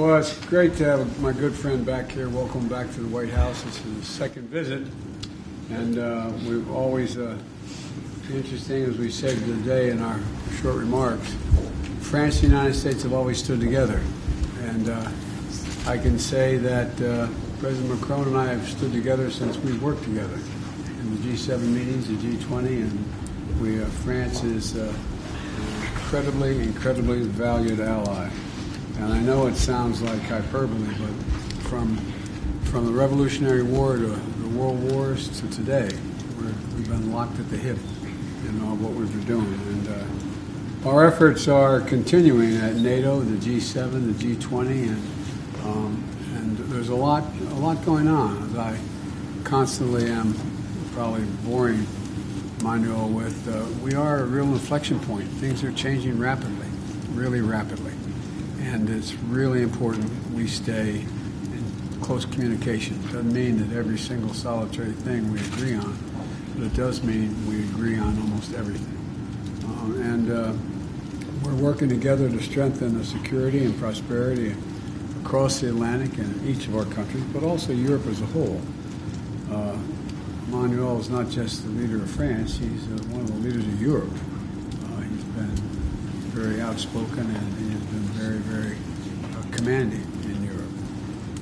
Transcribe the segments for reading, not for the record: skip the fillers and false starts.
Well, it's great to have my good friend back here. Welcome back to the White House. This is his second visit, and we've always, interesting as we said today in our short remarks, France and the United States have always stood together. And I can say that President Macron and I have stood together since we've worked together in the G7 meetings, the G20, and France is an incredibly valued ally. And I know it sounds like hyperbole, but from the Revolutionary War to the World Wars to today, we've been locked at the hip in all what we've been doing. And our efforts are continuing at NATO, the G7, the G20, and there's a lot going on. As I constantly am probably boring Manuel with, we are a real inflection point. Things are changing rapidly, really rapidly. And it's really important we stay in close communication. It doesn't mean that every single solitary thing we agree on, but it does mean we agree on almost everything. We're working together to strengthen the security and prosperity across the Atlantic and each of our countries, but also Europe as a whole. Manuel is not just the leader of France, he's one of the leaders of Europe. He's been very outspoken and he has been very commanding in Europe.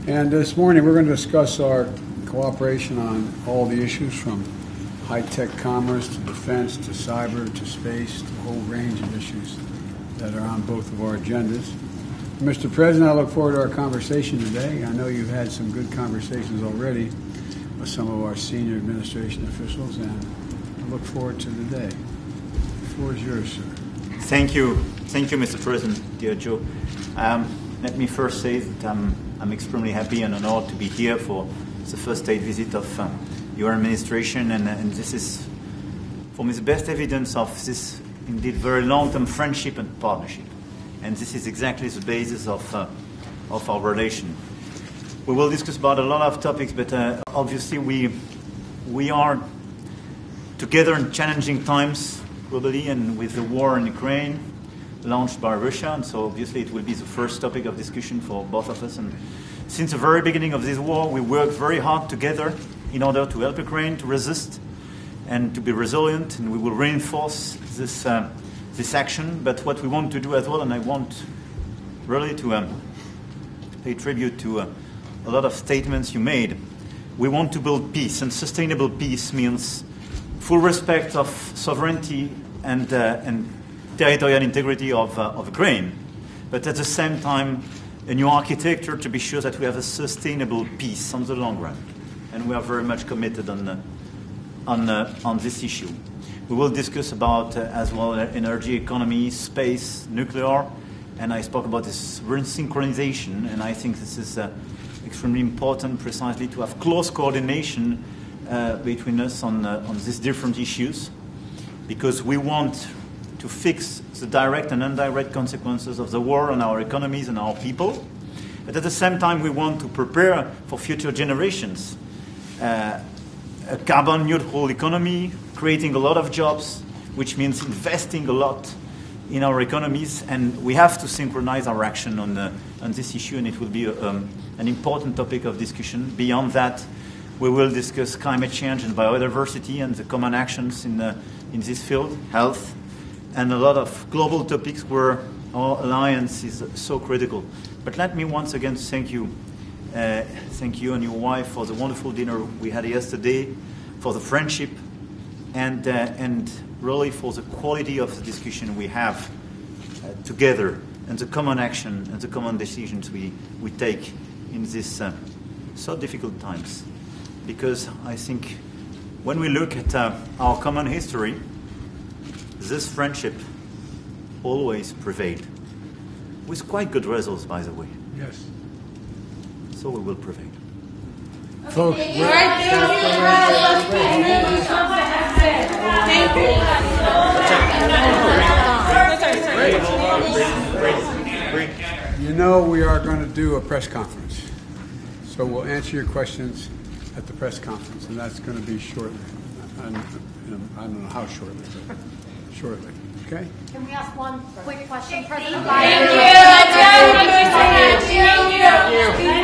And this morning we're going to discuss our cooperation on all the issues from high-tech commerce to defense to cyber to space, to a whole range of issues that are on both of our agendas. Mr. President, I look forward to our conversation today. I know you've had some good conversations already with some of our senior administration officials, and I look forward to the day. The floor is yours, sir. Thank you, Mr. President, dear Joe. Let me first say that I'm extremely happy and honored to be here for the first state visit of your administration, and this is, for me, the best evidence of this indeed very long-term friendship and partnership. And this is exactly the basis of our relation. We will discuss about a lot of topics, but obviously we are together in challenging times globally, and with the war in Ukraine launched by Russia, and so obviously it will be the first topic of discussion for both of us. And since the very beginning of this war, we worked very hard together in order to help Ukraine to resist and to be resilient, and we will reinforce this action. But what we want to do as well, and I want really to pay tribute to a lot of statements you made, we want to build peace, and sustainable peace means full respect of sovereignty and territorial integrity of Ukraine, but at the same time a new architecture to be sure that we have a sustainable peace on the long run. And we are very much committed on this issue. We will discuss about as well energy, economy, space, nuclear, and I spoke about this synchronization, and I think this is extremely important precisely to have close coordination between us on these different issues, because we want to fix the direct and indirect consequences of the war on our economies and our people. But at the same time, we want to prepare for future generations a carbon neutral economy, creating a lot of jobs, which means investing a lot in our economies, and we have to synchronize our action on this issue, and it will be an important topic of discussion. Beyond that, we will discuss climate change and biodiversity and the common actions in this field, health, and a lot of global topics where our alliance is so critical. But let me once again thank you and your wife for the wonderful dinner we had yesterday, for the friendship, and really for the quality of the discussion we have together, and the common action and the common decisions we take in these so difficult times. Because I think when we look at our common history, this friendship always prevailed, with quite good results, by the way. Yes. So we will prevail. Folks, you know we are going to do a press conference. So we'll answer your questions at the press conference, and that's going to be shortly. I don't know how shortly, but shortly. Okay? Can we ask one quick question, President Thank you. Biden? you.